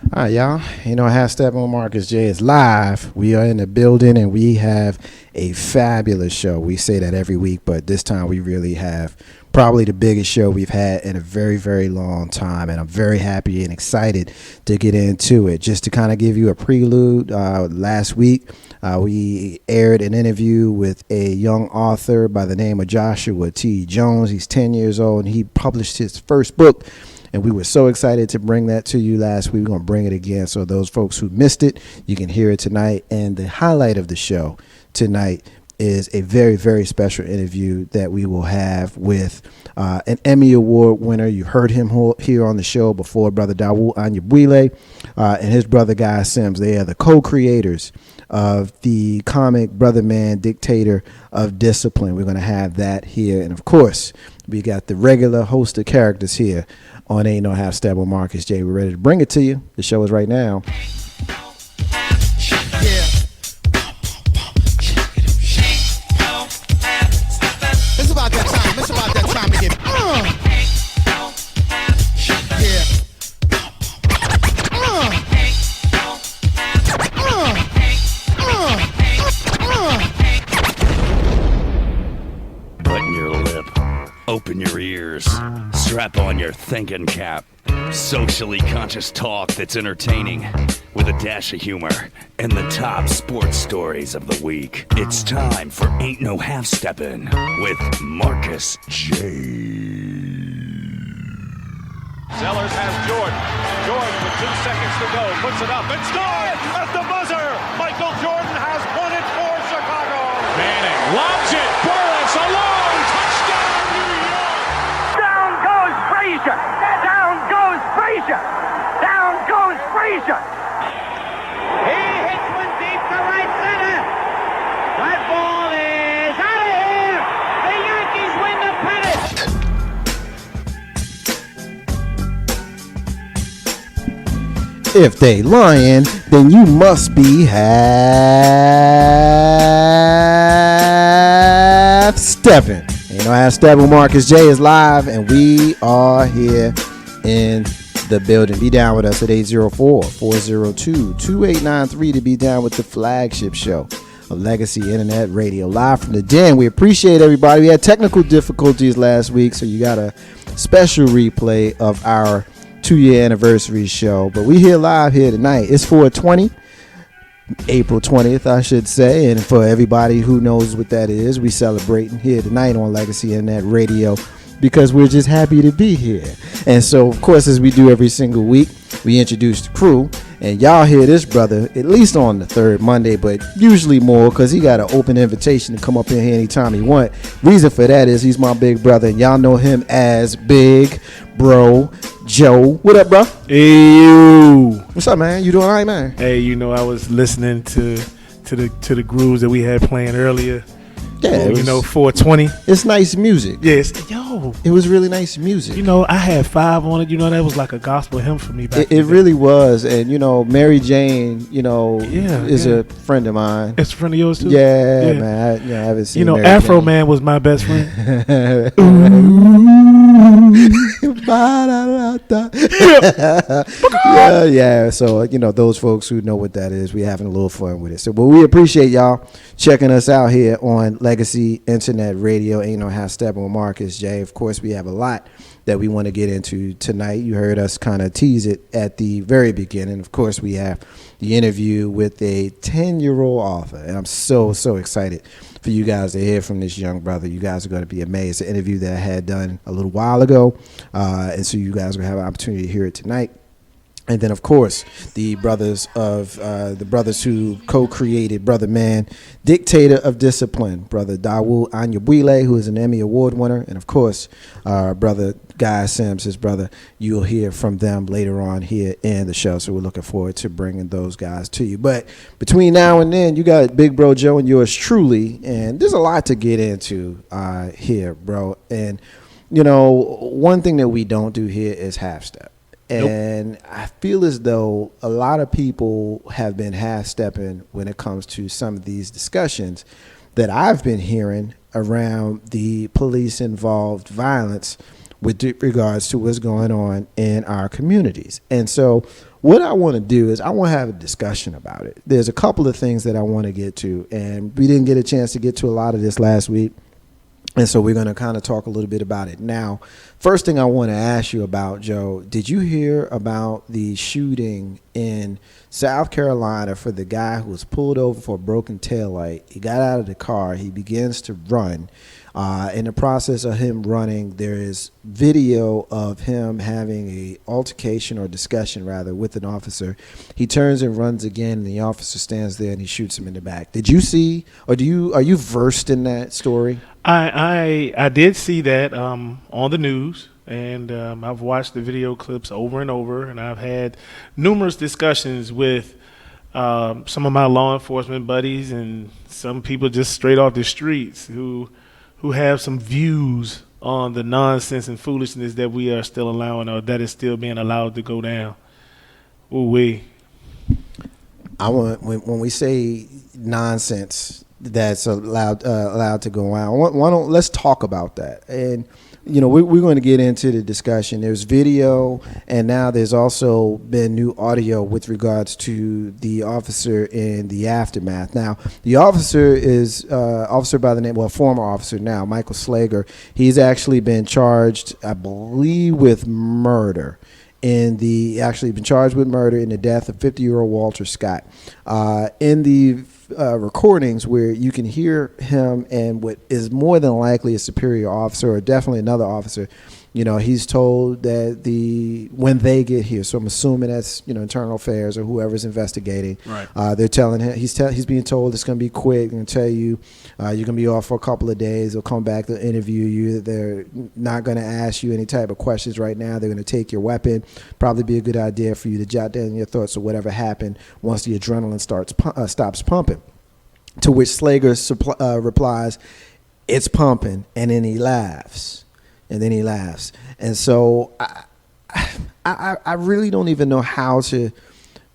All right, y'all. Half Step on Marcus J is live. We are in the building and we have a fabulous show. We say that every week, but this time we really have probably the biggest show we've had in a very, very long time. And I'm very happy and excited to get into it. Just to kind of give you a prelude, last week we aired an interview with a young author by the name of Joshua T. Jones. He's 10 years old and he published his first book. And we were so excited to bring that to you last week. We're going to bring it again. So those folks who missed it, you can hear it tonight. And the highlight of the show tonight is a very, very special interview that we will have with an Emmy Award winner. You heard him here on the show before, Brother Dawood Anyabwile and his brother Guy Sims. They are the co-creators of the comic Brother Man Dictator of Discipline. We're going to have that here. And, of course, we got the regular host of characters here on Ain't No Half Step with Marcus J. We're ready to bring it to you. The show is right now. It's about that time. It's about that time to get. Button your lip. Open your ears. Strap on your thinking cap. Socially conscious talk that's entertaining with a dash of humor and the top sports stories of the week. It's time for Ain't No Half Steppin' with Marcus J. Sellers has Jordan. Jordan with 2 seconds to go. Puts it up and scores at the buzzer. Michael Jordan has won it for Chicago. Manning lobs it. Burris alone. Touchdown, New York. Down goes Frazier. Down goes Frazier. Down goes Frazier. He hits one deep to right center. That ball is out of here. The Yankees win the pennant. If they lying, then you must be half stepping. Half Step with Marcus J is live, and we are here in the building. Be down with us at 804-402-2893 to be down with the flagship show of Legacy Internet Radio, live from the den. We appreciate everybody. We had technical difficulties last week, so you got a special replay of our 2-year anniversary show, but we here live here tonight. It's 420, April 20th, I should say, and for everybody who knows what that is, we celebrating here tonight on Legacy Internet Radio because we're just happy to be here. And so, of course, as we do every single week, we introduce the crew, and y'all hear this brother at least on the third Monday, but usually more because he got an open invitation to come up in here anytime he want. Reason for that is he's my big brother, and y'all know him as Big Bro Joe. What up, bro? Hey, you. What's up, man? You doing all right, man? Hey, I was listening to the grooves that we had playing earlier. Yeah, 420. It's nice music. Yes, it was really nice music. I had 5 on it. That was like a gospel hymn for me back. It really was, and Mary Jane, is a friend of mine. It's a friend of yours too. Yeah. Man. I haven't seen. Mary Afro Jane. Man was my best friend. yeah. So those folks who know what that is, we having a little fun with it. So, but we appreciate y'all checking us out here on Legacy Internet Radio. Ain't No Half Stepping with Marcus J. Of course, we have a lot that we want to get into tonight. You heard us kind of tease it at the very beginning. Of course, we have the interview with a 10-year-old author, and I'm so excited for you guys to hear from this young brother. You guys are going to be amazed. The interview that I had done a little while ago, and so you guys are going to have an opportunity to hear it tonight. And then, of course, the brothers who co-created Brother Man, Dictator of Discipline, Brother Dawood Anyabwile, who is an Emmy Award winner, and, of course, Brother Guy Sims, his brother. You'll hear from them later on here in the show, so we're looking forward to bringing those guys to you. But between now and then, you got Big Bro Joe and yours truly, and there's a lot to get into here, bro. And, one thing that we don't do here is half-step. And nope. I feel as though a lot of people have been half-stepping when it comes to some of these discussions that I've been hearing around the police-involved violence with regards to what's going on in our communities. And so what I want to do is I want to have a discussion about it. There's a couple of things that I want to get to, and we didn't get a chance to get to a lot of this last week. And so we're going to kind of talk a little bit about it now. First thing I want to ask you about, Joe, did you hear about the shooting in South Carolina for the guy who was pulled over for a broken taillight? He got out of the car. He begins to run. In the process of him running, there is video of him having a altercation or discussion, rather, with an officer. He turns and runs again, and the officer stands there and he shoots him in the back. Did you see, or are you versed in that story? I did see that on the news, and I've watched the video clips over and over, and I've had numerous discussions with some of my law enforcement buddies and some people just straight off the streets who have some views on the nonsense and foolishness that we are still allowing, or that is still being allowed to go down. Ooh-wee. When we say nonsense that's allowed to go on, let's talk about that. And we're going to get into the discussion. There's video, and now there's also been new audio with regards to the officer in the aftermath. Now, the officer is officer by the name, former officer now, Michael Slager. He's actually been charged, I believe, with murder. Actually been charged with murder in the death of 50-year-old Walter Scott. In the recordings where you can hear him and what is more than likely a superior officer or definitely another officer, he's told that when they get here, so I'm assuming that's internal affairs or whoever's investigating. Right. They're telling him he's being told it's going to be quick and tell you you're going to be off for a couple of days. They'll come back to interview you. They're not going to ask you any type of questions right now. They're going to take your weapon. Probably be a good idea for you to jot down your thoughts of whatever happened once the adrenaline stops pumping. To which Slager replies, "It's pumping," and then he laughs. And so I really don't even know how to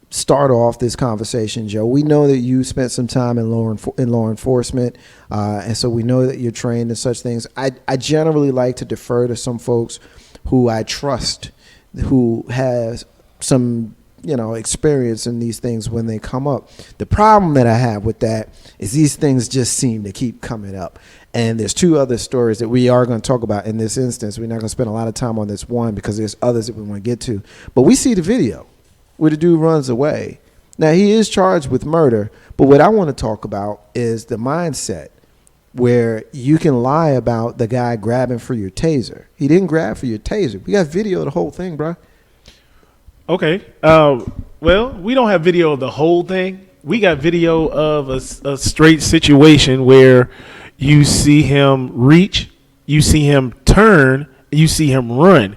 start off this conversation, Joe. We know that you spent some time in law enforcement, and so we know that you're trained in such things. I generally like to defer to some folks who I trust, who has some experience in these things when they come up. The problem that I have with that is these things just seem to keep coming up. And there's two other stories that we are going to talk about in this instance. We're not going to spend a lot of time on this one because there's others that we want to get to. But we see the video where the dude runs away. Now, he is charged with murder, but what I want to talk about is the mindset where you can lie about the guy grabbing for your taser. He didn't grab for your taser. We got video of the whole thing, bro. Okay. Well, we don't have video of the whole thing. We got video of a straight situation where you see him reach, you see him turn, you see him run.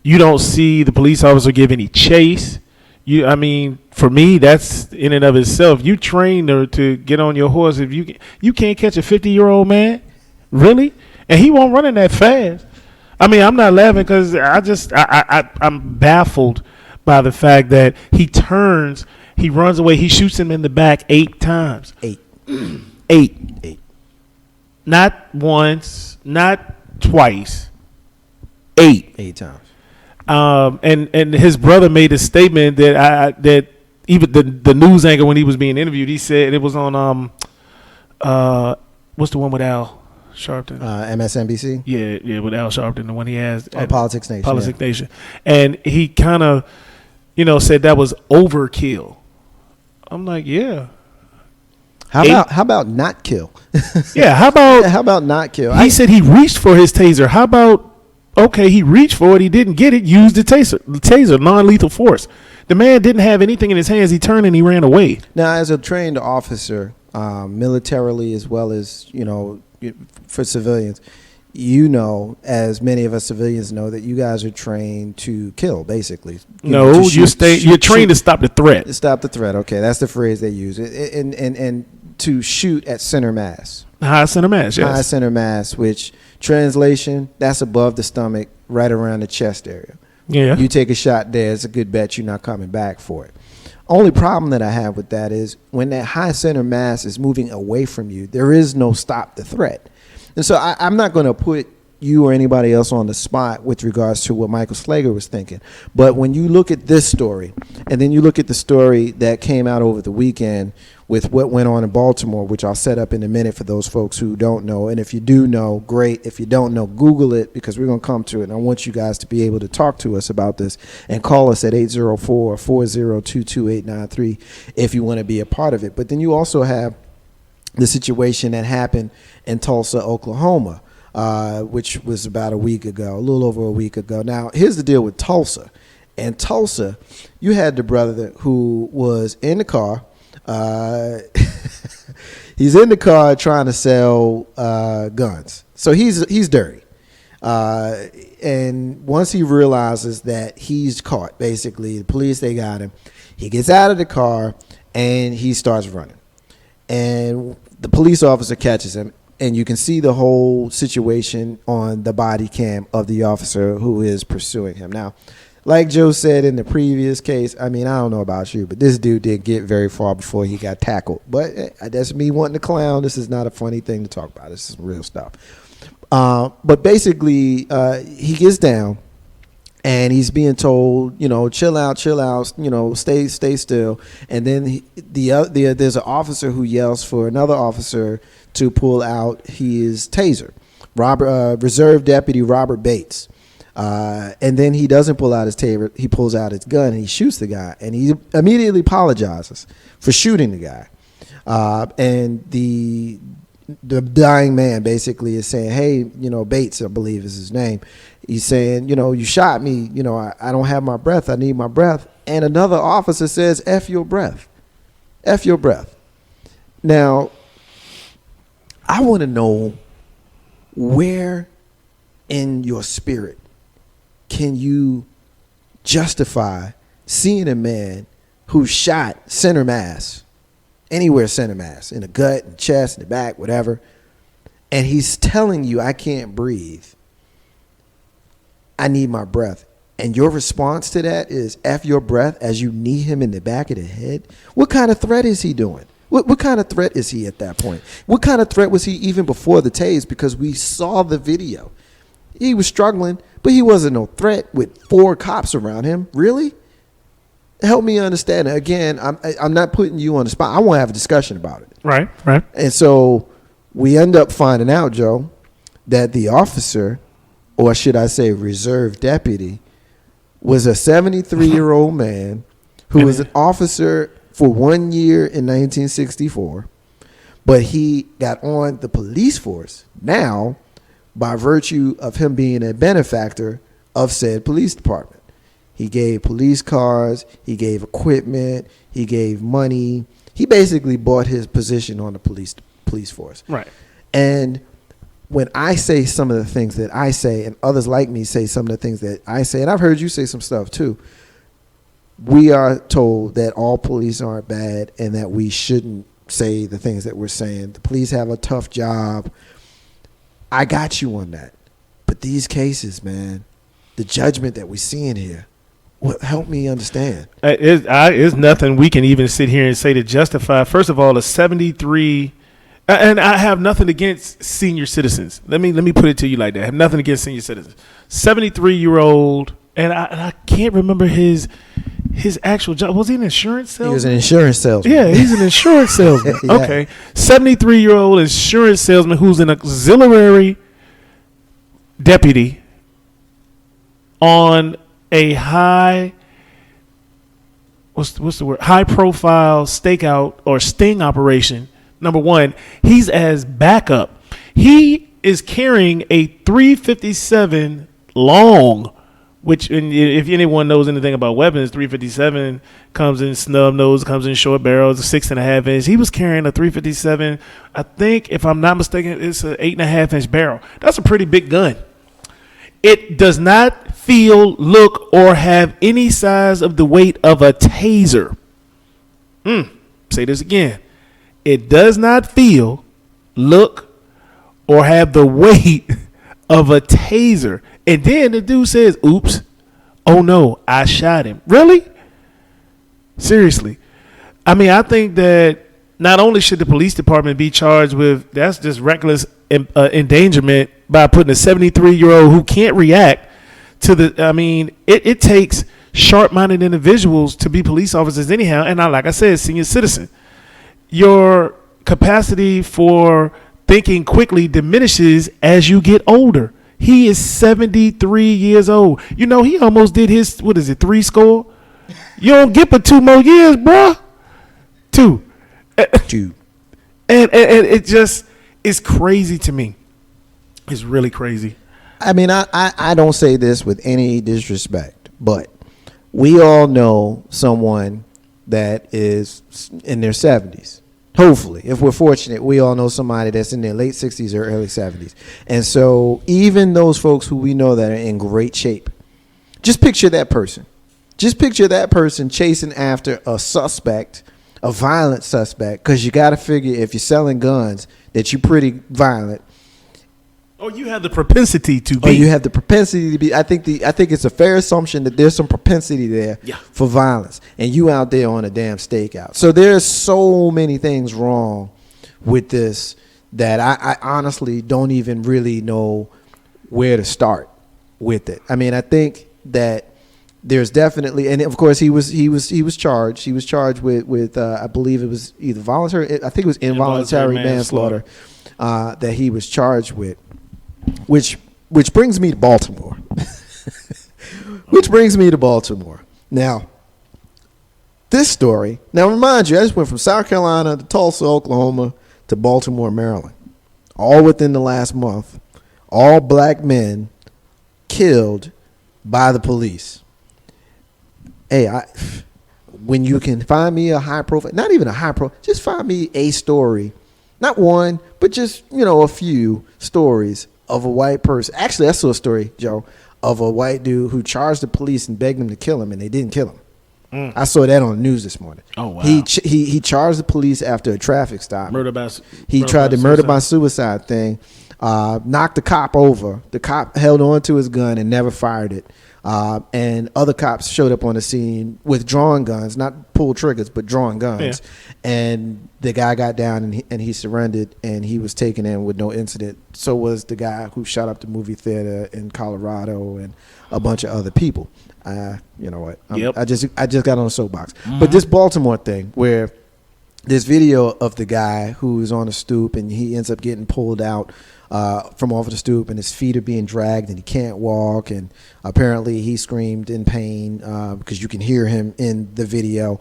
You don't see the police officer give any chase. For me, that's in and of itself. You train to get on your horse. If you can't catch a 50-year-old man, really, and he won't run in that fast. I'm not laughing because I'm baffled by the fact that he turns, he runs away, he shoots him in the back 8 times. Eight. Not once, not twice. 8 times. And his brother made a statement that even the news anchor, when he was being interviewed, he said it was on what's the one with Al Sharpton? MSNBC. Yeah, with Al Sharpton, the one he has. Politics Nation. Politics Nation, and he kind of, said that was overkill. I'm like, yeah. How about not kill? Yeah, how about not kill? He said he reached for his taser. How about, okay, he reached for it, he didn't get it, used the taser, non-lethal force. The man didn't have anything in his hands. He turned and he ran away. Now, as a trained officer, militarily as well as, for civilians, as many of us civilians know, that you guys are trained to kill, basically. You're trained to stop the threat. Stop the threat. Okay, that's the phrase they use. And to shoot at center mass. High center mass, yes. High center mass, which translation, that's above the stomach, right around the chest area. Yeah. You take a shot there, it's a good bet you're not coming back for it. Only problem that I have with that is when that high center mass is moving away from you, there is no stop the threat. And so I'm not going to put you or anybody else on the spot with regards to what Michael Slager was thinking. But when you look at this story, and then you look at the story that came out over the weekend with what went on in Baltimore, which I'll set up in a minute for those folks who don't know. And if you do know, great. If you don't know, Google it, because we're going to come to it. And I want you guys to be able to talk to us about this and call us at 804-402-2893 if you want to be a part of it. But then you also have the situation that happened in Tulsa, Oklahoma, which was about a week ago, a little over a week ago. Now, here's the deal with Tulsa. In Tulsa, you had the brother who was in the car. He's in the car trying to sell guns. So he's dirty. And once he realizes that he's caught, basically, the police, they got him, he gets out of the car and he starts running. And the police officer catches him, and you can see the whole situation on the body cam of the officer who is pursuing him. Now, like Joe said in the previous case, I mean, I don't know about you, but this dude didn't get very far before he got tackled. But that's me wanting to clown. This is not a funny thing to talk about. This is real stuff. But basically, he gets down, and he's being told, chill out, stay still. And then there's an officer who yells for another officer to pull out his taser. Reserve Deputy Robert Bates. And then he doesn't pull out his taser. He pulls out his gun and he shoots the guy. And he immediately apologizes for shooting the guy. And the dying man basically is saying, hey, Bates, I believe is his name. He's saying, you shot me. I don't have my breath. I need my breath. And another officer says, F your breath. F your breath. Now, I want to know, where in your spirit can you justify seeing a man who shot center mass, anywhere center mass, in the gut, in the chest, in the back, whatever, and he's telling you, I can't breathe, I need my breath, and your response to that is F your breath as you knee him in the back of the head? What kind of threat is he doing? What kind of threat is he at that point? What kind of threat was he even before the tase? Because we saw the video. He was struggling, but he wasn't no threat with 4 cops around him. Really? Help me understand. Again, I'm not putting you on the spot. I want to have a discussion about it. Right. And so we end up finding out, Joe, that the officer, or should I say reserve deputy, was a 73-year-old man who was an officer for 1 year in 1964, but he got on the police force now by virtue of him being a benefactor of said police department. He gave police cars, he gave equipment, he gave money. He basically bought his position on the police force. Right. And when I say some of the things that I say, and others like me say some of the things that I say, and I've heard you say some stuff too, we are told that all police aren't bad and that we shouldn't say the things that we're saying. The police have a tough job. I got you on that. But these cases, man, the judgment that we're seeing here, help me understand. It's nothing we can even sit here and say to justify. First of all, a 73, and I have nothing against senior citizens. Let me put it to you like that. I have nothing against senior citizens. 73-year-old, and I can't remember his actual job. Was he an insurance salesman? He was an insurance salesman. Yeah, he's an insurance salesman. Yeah. Okay. 73-year-old insurance salesman who's an auxiliary deputy on a high profile stakeout or sting operation. Number one, he's as backup. He is carrying a 357 long, which, if anyone knows anything about weapons, 357 comes in snub nose, comes in short barrels, 6.5 inch. He was carrying a 357. I think, if I'm not mistaken, it's an 8.5 inch barrel. That's a pretty big gun. It does not feel, look, or have any size of the weight of a taser. Say this again. It does not feel, look, or have the weight of a taser. And then the dude says, oops, oh no, I shot him. Really? Seriously. I mean, I think that not only should the police department be charged with, that's just reckless endangerment by putting a 73-year-old who can't react to the. I mean, it takes sharp-minded individuals to be police officers anyhow. And like I said, senior citizen, your capacity for thinking quickly diminishes as you get older. He is 73 years old. You know, he almost did his, 3 score? You don't get but 2 more years, bruh. 2. And it just is crazy to me. It's really crazy. I mean, I don't say this with any disrespect, but we all know someone that is in their 70s. Hopefully, if we're fortunate, we all know somebody that's in their late 60s or early 70s. And so even those folks who we know that are in great shape, just picture that person. Just picture that person chasing after a suspect, a violent suspect, because you got to figure if you're selling guns that you're pretty violent. Oh, you have the propensity to be. Oh, you have the propensity to be. I think it's a fair assumption that there's some propensity there for violence, and you out there on a damn stakeout. So there's so many things wrong with this that I honestly don't even really know where to start with it. I mean, I think that there's definitely, and of course he was charged. He was charged with I believe it was either voluntary. I think it was involuntary manslaughter that he was charged with. Which brings me to Baltimore. Now, this story. Now, remind you, I just went from South Carolina to Tulsa, Oklahoma, to Baltimore, Maryland, all within the last month. All black men killed by the police. Hey, when you can find me a high profile, not even a high profile, just find me a story, not one, but just a few stories of a white person. Actually, I saw a story, Joe, of a white dude who charged the police and begged them to kill him, and they didn't kill him. I saw that on the news this morning. Oh, wow. He charged the police after a traffic stop. He tried to murder by suicide thing, knocked the cop over. The cop held on to his gun and never fired it. And other cops showed up on the scene with drawn guns, not pulled triggers, but drawn guns. Yeah. And the guy got down and he surrendered, and he was taken in with no incident. So was the guy who shot up the movie theater in Colorado and a bunch of other people. You know what? I just got on a soapbox. Mm-hmm. But this Baltimore thing where this video of the guy who's on a stoop and he ends up getting pulled out from off of the stoop, and his feet are being dragged and he can't walk, and apparently he screamed in pain because you can hear him in the video.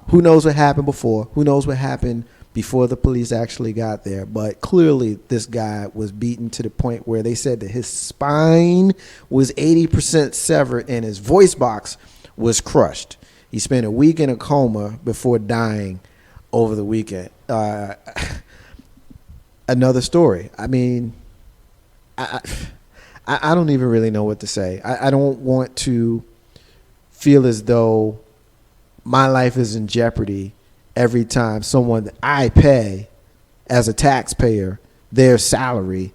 Who knows what happened before? Who knows what happened before the police actually got there? But clearly this guy was beaten to the point where they said that his spine was 80% severed and his voice box was crushed. He spent a week in a coma before dying over the weekend. Another story. I mean, I don't even really know what to say. I don't want to feel as though my life is in jeopardy every time someone that I pay as a taxpayer their salary.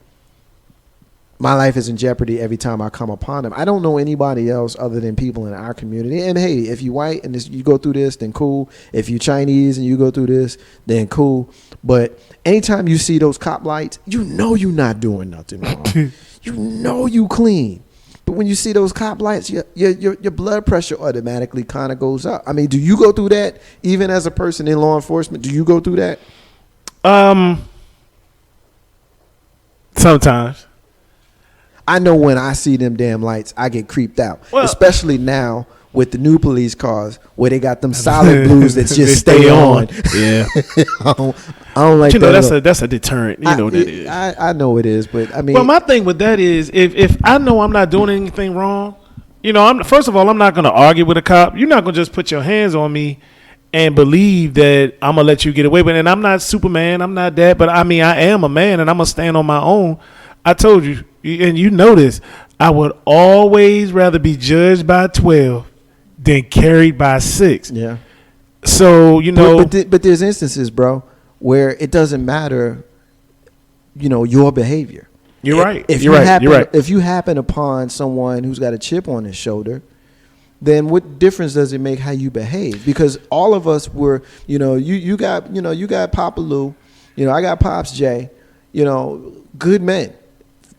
My life is in jeopardy every time I come upon them. I don't know anybody else other than people in our community. And hey, if you're white and you go through this, then cool. If you're Chinese and you go through this, then cool. But anytime you see those cop lights, you know you're not doing nothing wrong. You know you clean. But when you see those cop lights, your blood pressure automatically kind of goes up. I mean, do you go through that even as a person in law enforcement? Do you go through that? Sometimes. I know when I see them damn lights, I get creeped out. Well, especially now with the new police cars where they got them solid blues that just stay on. Yeah. I don't like that. That's a deterrent. You know what that is. I know it is, but I mean. Well, my thing with that is if I know I'm not doing anything wrong, first of all, I'm not going to argue with a cop. You're not going to just put your hands on me and believe that I'm going to let you get away with it. And I'm not Superman. I'm not that. But, I mean, I am a man, and I'm going to stand on my own. I told you, and you know this, I would always rather be judged by 12 than carried by 6. Yeah. So, But there's instances, bro, where it doesn't matter, your behavior. You're right. You're right. If you happen upon someone who's got a chip on his shoulder, then what difference does it make how you behave? Because all of us were, you got Papa Lou, I got Pops Jay. good men.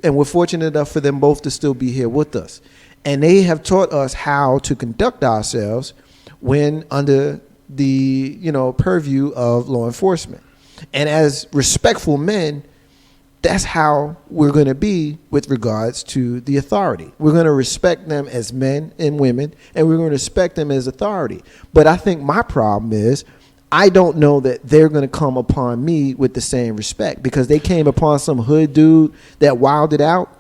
And we're fortunate enough for them both to still be here with us. And they have taught us how to conduct ourselves when under the, purview of law enforcement. And as respectful men, that's how we're going to be with regards to the authority. We're going to respect them as men and women, and we're going to respect them as authority. But I think my problem is I don't know that they're going to come upon me with the same respect, because they came upon some hood dude that wilded out.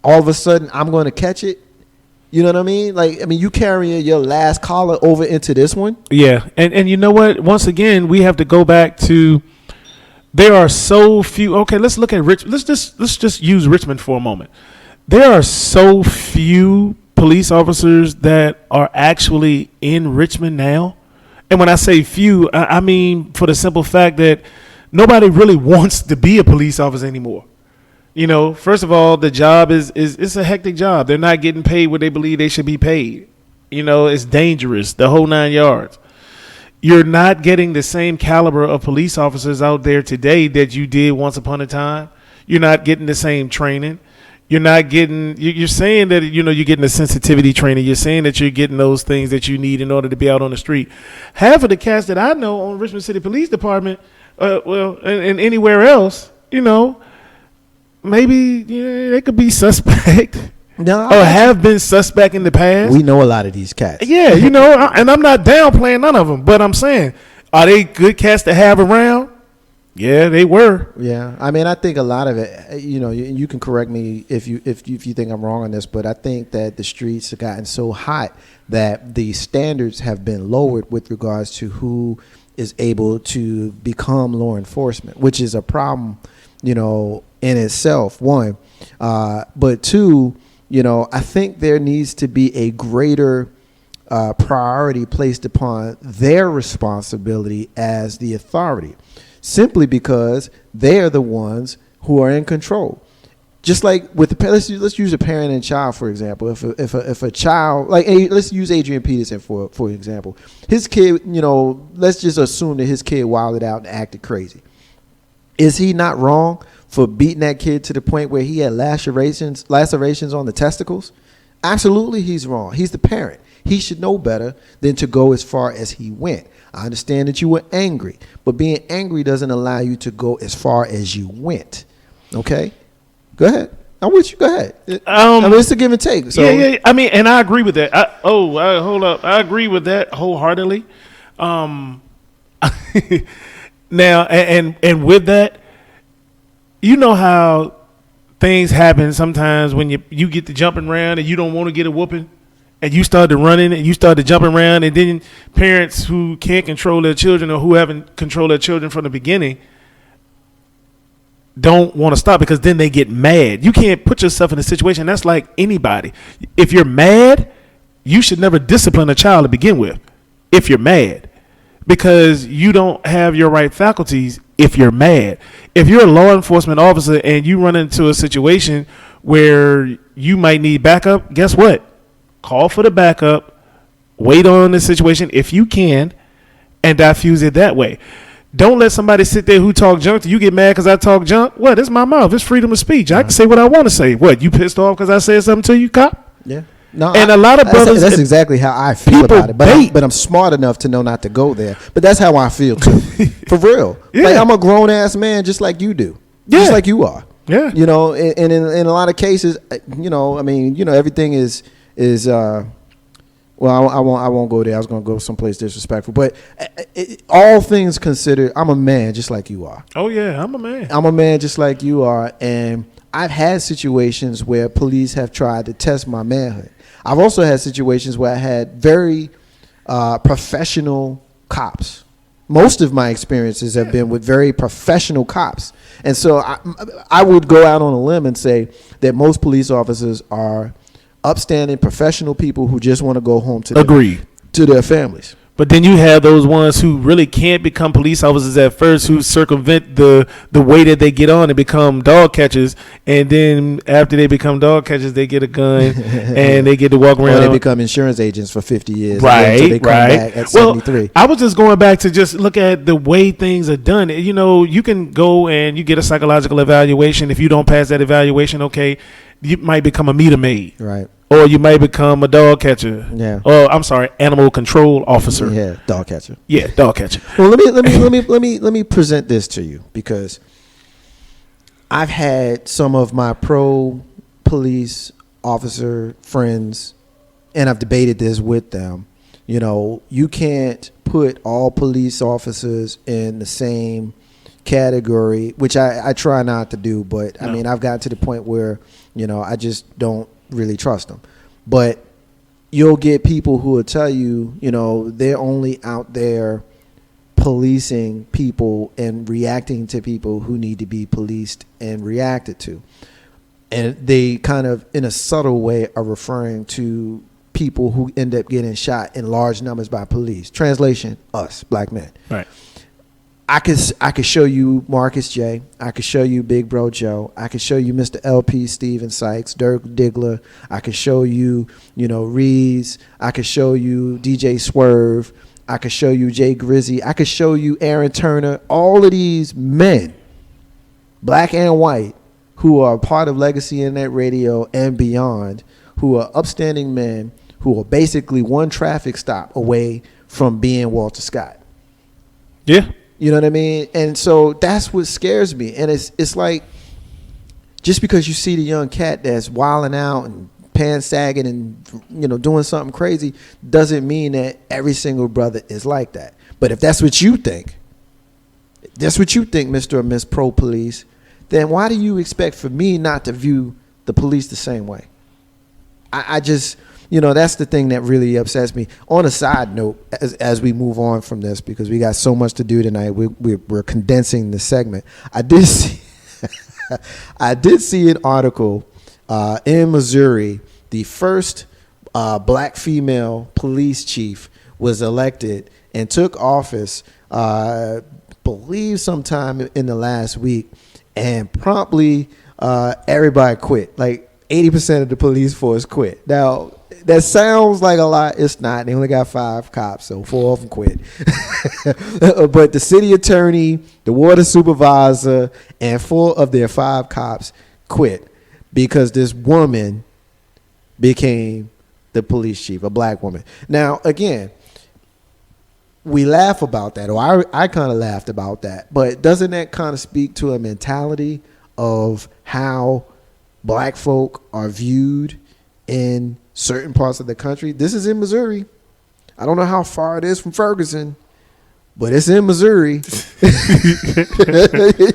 All of a sudden, I'm going to catch it. You know what I mean? You carrying your last collar over into this one. Yeah. And you know what? Once again, we have to go back to, there are so few. Okay, let's look at let's just use Richmond for a moment. There are so few police officers that are actually in Richmond now. And when I say few, I mean for the simple fact that nobody really wants to be a police officer anymore. First of all, the job is it's a hectic job. They're not getting paid what they believe they should be paid. It's dangerous, the whole 9 yards. You're not getting the same caliber of police officers out there today that you did once upon a time. You're not getting the same training. You're not getting, you're saying that, you're getting the sensitivity training. You're saying that you're getting those things that you need in order to be out on the street. Half of the cats that I know on Richmond City Police Department, and anywhere else, maybe they could be suspect. No, or have been suspect in the past. We know a lot of these cats. Yeah, and I'm not downplaying none of them, but I'm saying, are they good cats to have around? Yeah, they were. Yeah, I think a lot of it, you can correct me if you think I'm wrong on this, but I think that the streets have gotten so hot that the standards have been lowered with regards to who is able to become law enforcement, which is a problem, in itself. One, but two, I think there needs to be a greater priority placed upon their responsibility as the authority, simply because they are the ones who are in control. Just like with the let's use a parent and child for example. If a child, let's use Adrian Peterson for example. His kid, let's just assume that his kid wilded out and acted crazy. Is he not wrong for beating that kid to the point where he had lacerations on the testicles? Absolutely, he's wrong. He's the parent. He should know better than to go as far as he went. I understand that you were angry, but being angry doesn't allow you to go as far as you went. Okay? Go ahead. I'm with you. Go ahead. It's a give and take. So. Yeah. And I agree with that. Hold up. I agree with that wholeheartedly. Now, and with that, how things happen sometimes when you get to jumping around and you don't want to get a whooping, and you start to running and you start to jumping around, and then parents who can't control their children or who haven't controlled their children from the beginning don't want to stop, because then they get mad. You can't put yourself in a situation. That's like anybody. If you're mad, you should never discipline a child to begin with. If you're mad, because you don't have your right faculties. If you're mad, if you're a law enforcement officer and you run into a situation where you might need backup, guess what? Call for the backup, wait on the situation if you can, and diffuse it that way. Don't let somebody sit there who talk junk to you get mad because I talk junk. What? It's my mouth. It's freedom of speech. I can say what I want to say. What? You pissed off because I said something to you, cop? Yeah. No, and a lot of brothers. That's exactly how I feel about it. But I'm smart enough to know not to go there. But that's how I feel too. For real. Yeah. Like, I'm a grown ass man just like you do. Yeah. Just like you are. Yeah. And in a lot of cases, everything is well, I won't go there. I was going to go someplace disrespectful. But all things considered, I'm a man just like you are. Oh, yeah, I'm a man. I'm a man just like you are. And I've had situations where police have tried to test my manhood. I've also had situations where I had very professional cops. Most of my experiences have been with very professional cops. And so I would go out on a limb and say that most police officers are upstanding professional people who just want to go home to their families. But then you have those ones who really can't become police officers at first, who circumvent the way that they get on and become dog catchers, and then after they become dog catchers, they get a gun and they get to walk around. Or they become insurance agents for 50 years, Right, until they come right. back at 73. I was just going back to just look at the way things are done. You know, you can go and you get a psychological evaluation. If you don't pass that evaluation, okay, you might become a meter maid. Right. Or you might become a dog catcher. Yeah. Or I'm sorry, animal control officer. Yeah, dog catcher. Yeah, dog catcher. Well, let me present this to you, because I've had some of my pro police officer friends, and I've debated this with them. You know, you can't put all police officers in the same category, which I try not to do, but I mean, I've gotten to the point where, you know, I just don't really trust them. But you'll get people who will tell you, you know, they're only out there policing people and reacting to people who need to be policed and reacted to. And they kind of, in a subtle way, are referring to people who end up getting shot in large numbers by police. Translation, us, black men. Right. I could show you Marcus J. I could show you Big Bro Joe. I could show you Mr. LP Steven Sykes, Dirk Diggler. I could show you, you know, Reeves. I could show you DJ Swerve. I could show you Jay Grizzy. I could show you Aaron Turner. All of these men, black and white, who are part of Legacy Internet Radio and beyond, who are upstanding men, who are basically one traffic stop away from being Walter Scott. Yeah. You know what I mean? And so that's what scares me. And it's like, just because you see the young cat that's wilding out and pants sagging and, you know, doing something crazy, doesn't mean that every single brother is like that. But if that's what you think, Mr. or Miss Pro Police, then why do you expect for me not to view the police the same way? I just, you know, that's the thing that really upsets me. On a side note, as we move on from this, because we got so much to do tonight, we're condensing the segment. I did see an article in Missouri. The first black female police chief was elected and took office, believe sometime in the last week, and promptly everybody quit. Like 80% of the police force quit. Now, that sounds like a lot. It's not. They only got 5 cops, so 4 of them quit. But the city attorney, the water supervisor, and 4 of their 5 cops quit because this woman became the police chief, a black woman. Now, again, we laugh about that, or I kind of laughed about that, but doesn't that kind of speak to a mentality of how black folk are viewed in certain parts of the country? This is in Missouri. I don't know how far it is from Ferguson, but it's in Missouri.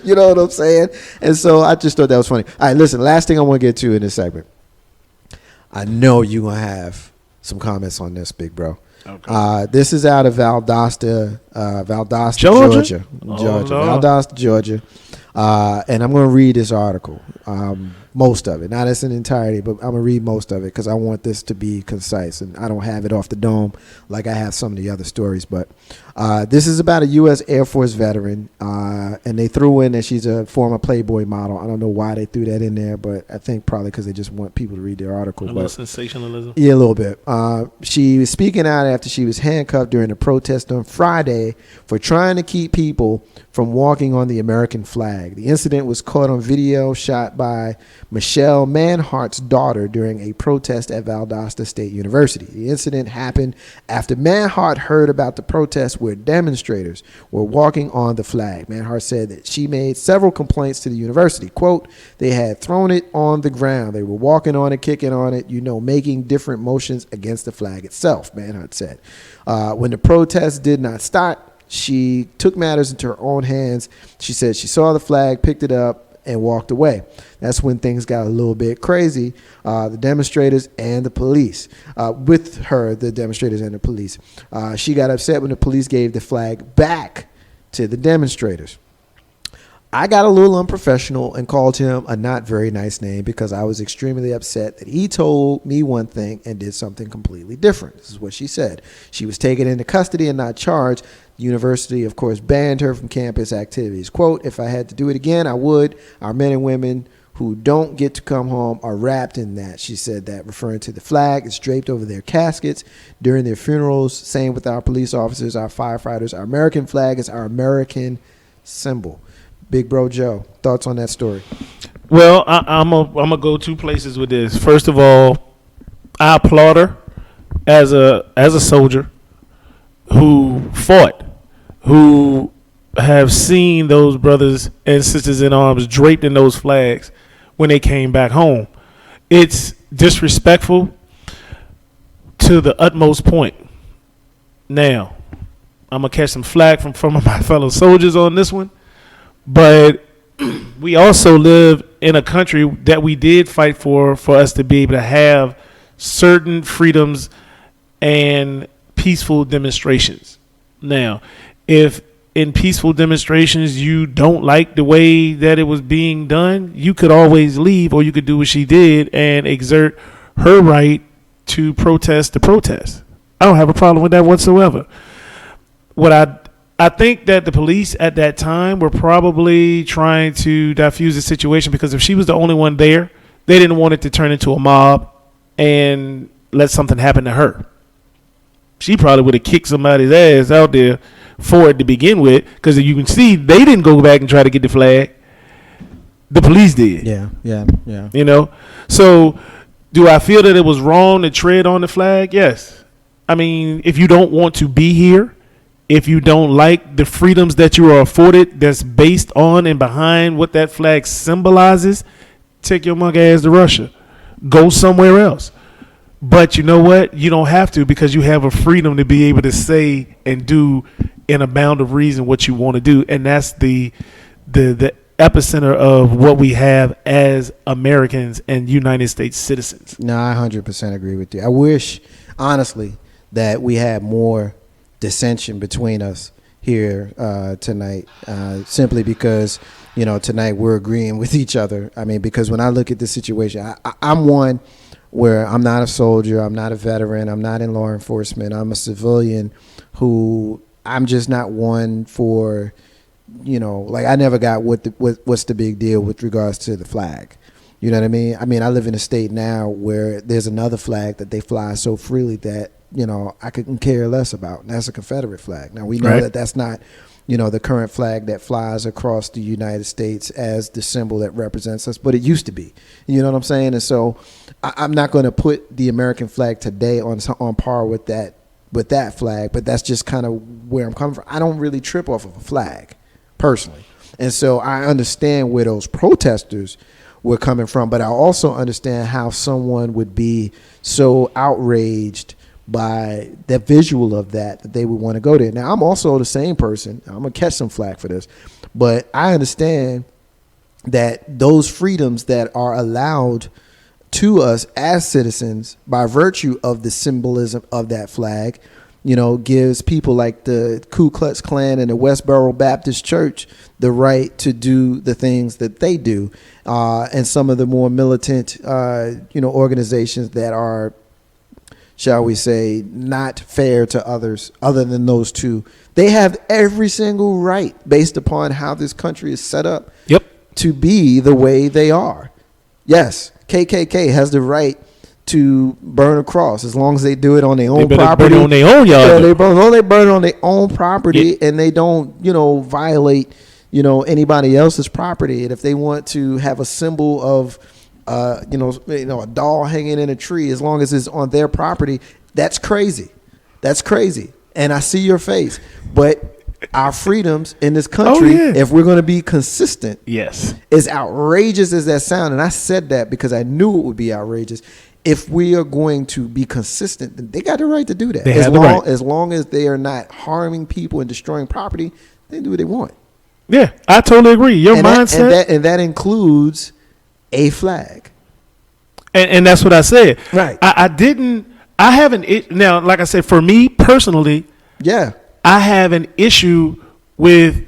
You know what I'm saying? And so I just thought that was funny. All right, listen, last thing I want to get to in this segment. I know you're going to have some comments on this, big bro. Okay. This is out of Valdosta, Georgia. Valdosta, Georgia. And I'm going to read this article, most of it. Not as an entirety, but I'm going to read most of it because I want this to be concise. And I don't have it off the dome like I have some of the other stories. But this is about a U.S. Air Force veteran. And they threw in that she's a former Playboy model. I don't know why they threw that in there, but I think probably because they just want people to read their article. A little sensationalism. Yeah, a little bit. She was speaking out after she was handcuffed during a protest on Friday for trying to keep people from walking on the American flag. The incident was caught on video shot by Michelle Manhart's daughter during a protest at Valdosta State University. The incident happened after Manhart heard about the protest where demonstrators were walking on the flag. Manhart said that she made several complaints to the university. Quote, they had thrown it on the ground. They were walking on it, kicking on it, making different motions against the flag itself, Manhart said. When the protest did not stop, she took matters into her own hands. She said she saw the flag, picked it up, and walked away. That's when things got a little bit crazy. The demonstrators and the police, with her, the demonstrators and the police. She got upset when the police gave the flag back to the demonstrators. I got a little unprofessional and called him a not very nice name because I was extremely upset that he told me one thing and did something completely different. This is what she said. She was taken into custody and not charged. The university, of course, banned her from campus activities. Quote, if I had to do it again, I would. Our men and women who don't get to come home are wrapped in that. She said that, referring to the flag. It's draped over their caskets during their funerals. Same with our police officers, our firefighters. Our American flag is our American symbol. Big Bro Joe, thoughts on that story? Well, I'm gonna go two places with this. First of all, I applaud her as a soldier who fought, who have seen those brothers and sisters in arms draped in those flags when they came back home. It's disrespectful to the utmost point. Now, I'm gonna catch some flack from some of my fellow soldiers on this one. But we also live in a country that we did fight for us to be able to have certain freedoms and peaceful demonstrations. Now, if in peaceful demonstrations you don't like the way that it was being done, you could always leave, or you could do what she did and exert her right to protest the protest. I don't have a problem with that whatsoever. What I think that the police at that time were probably trying to diffuse the situation, because if she was the only one there, they didn't want it to turn into a mob and let something happen to her. She probably would have kicked somebody's ass out there for it to begin with, because you can see they didn't go back and try to get the flag. The police did. Yeah. You know? So do I feel that it was wrong to tread on the flag? Yes. I mean, if you don't want to be here, if you don't like the freedoms that you are afforded that's based on and behind what that flag symbolizes, take your monkey ass to Russia. Go somewhere else. But you know what? You don't have to, because you have a freedom to be able to say and do in a bound of reason what you want to do. And that's the epicenter of what we have as Americans and United States citizens. No, I 100% agree with you. I wish, honestly, that we had more dissension between us here tonight, simply because, you know, tonight we're agreeing with each other. I mean, because when I look at this situation, I'm one where I'm not a soldier, I'm not a veteran, I'm not in law enforcement, I'm a civilian who I'm just not one for, you know, like I never got what's the big deal with regards to the flag. You know what I mean? I mean, I live in a state now where there's another flag that they fly so freely that, you know, I couldn't care less about. And that's a Confederate flag. Now, we know right. that that's not, you know, the current flag that flies across the United States as the symbol that represents us, but it used to be. You know what I'm saying? And so I'm not going to put the American flag today on par with that flag, but that's just kind of where I'm coming from. I don't really trip off of a flag, personally. And so I understand where those protesters were coming from, but I also understand how someone would be so outraged by the visual of that they would want to go there. Now, I'm also the same person. I'm going to catch some flack for this, but I understand that those freedoms that are allowed to us as citizens by virtue of the symbolism of that flag, you know, gives people like the Ku Klux Klan and the Westboro Baptist Church the right to do the things that they do. And some of the more militant, organizations that are, shall we say, not fair to others other than those two, they have every single right based upon how this country is set up to be the way they are. Yes, KKK has the right to burn a cross as long as they do it on their own property. Burn on their own yard. Yeah, they burn on their own property, and they don't, violate, anybody else's property. And if they want to have a symbol of a doll hanging in a tree, as long as it's on their property, that's crazy. That's crazy. And I see your face. But our freedoms in this country, if we're going to be consistent, as outrageous as that sound, and I said that because I knew it would be outrageous. If we are going to be consistent, then they got the right to do that. As long as they are not harming people and destroying property, they do what they want. Yeah, I totally agree. Your mindset. And that includes a flag. And that's what I said. Right. I haven't, now, like I said, for me personally, I have an issue with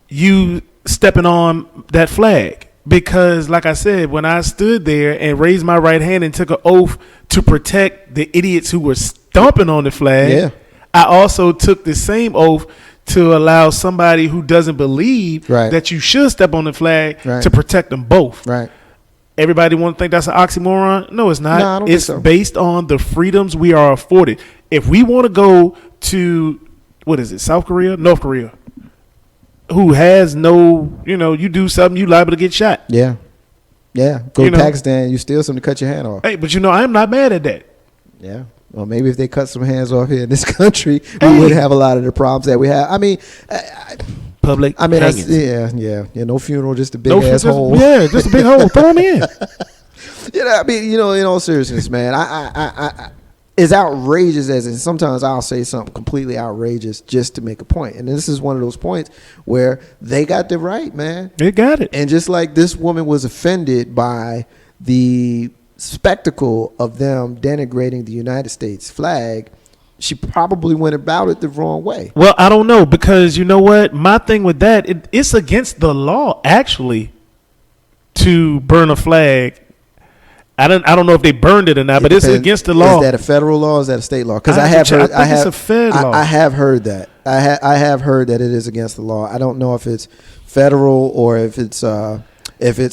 you stepping on that flag. Because, like I said, when I stood there and raised my right hand and took an oath to protect the idiots who were stomping on the flag, Yeah. I also took the same oath to allow somebody who doesn't believe Right. that you should step on the flag Right. to protect them both. Right. Everybody want to think that's an oxymoron? No, it's not. No, I don't think It's so. based on the freedoms we are afforded. If we want to go to, what is it, South Korea, North Korea, who has no, you do something, you liable to get shot. Yeah. Yeah. Go You to know. Pakistan, you steal something to cut your hand off. Hey, but I'm not mad at that. Yeah. Well, maybe if they cut some hands off here in this country, Hey. we would have a lot of the problems that we have. I mean, Public that's, hangings. yeah. No funeral, just a big No, ass just, hole. yeah, just a big hole. Throw them in. I mean, in all seriousness, man, I as outrageous as it, sometimes I'll say something completely outrageous just to make a point. And this is one of those points where they got the right, man. They got it. And just like this woman was offended by the spectacle of them denigrating the United States flag, she probably went about it the wrong way. Well, I don't know, because you know what? My thing with that, it's against the law, actually, to burn a flag. I don't know if they burned it or not, but it's Depends- against the law. Is that a federal law? Or is that a state law? Because I I have have to heard. check. I think it's a fed law. I have heard that. I have heard that it is against the law. I don't know if it's federal or if it's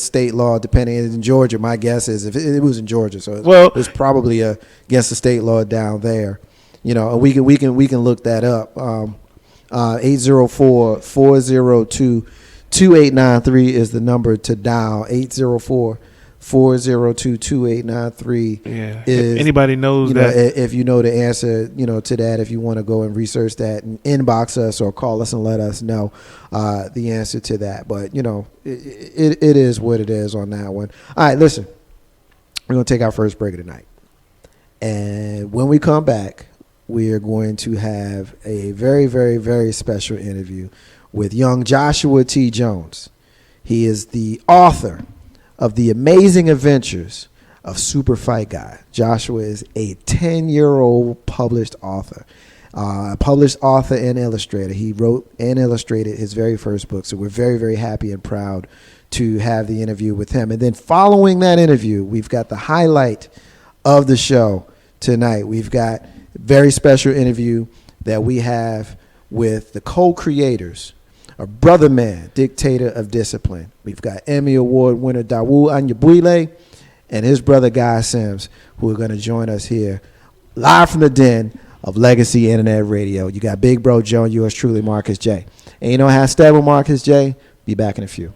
state law. Depending in Georgia, my guess is if it was in Georgia, so it's probably against the state law down there. We can look that up. 804-402-2893 is the number to dial. 804-402-2893. Yeah. Is, if anybody knows that. if you know the answer, to that, if you want to go and research that and inbox us or call us and let us know the answer to that. But, it is what it is on that one. All right, listen, we're going to take our first break of the night. And when we come back, we are going to have a very, very, very special interview with young Joshua T. Jones. He is the author of The Amazing Adventures of Super Fight Guy. Joshua is a 10-year-old published author. Published author and illustrator. He wrote and illustrated his very first book. So we're very, very happy and proud to have the interview with him. And then following that interview, we've got the highlight of the show tonight. We've got a very special interview that we have with the co-creators of Brother Man, Dictator of Discipline. We've got Emmy Award winner Dawu Anyabuile and his brother Guy Sims, who are going to join us here live from the den of Legacy Internet Radio. You got Big Bro Joe and yours truly, Marcus J. And you know how Steppin, Marcus J. Be back in a few.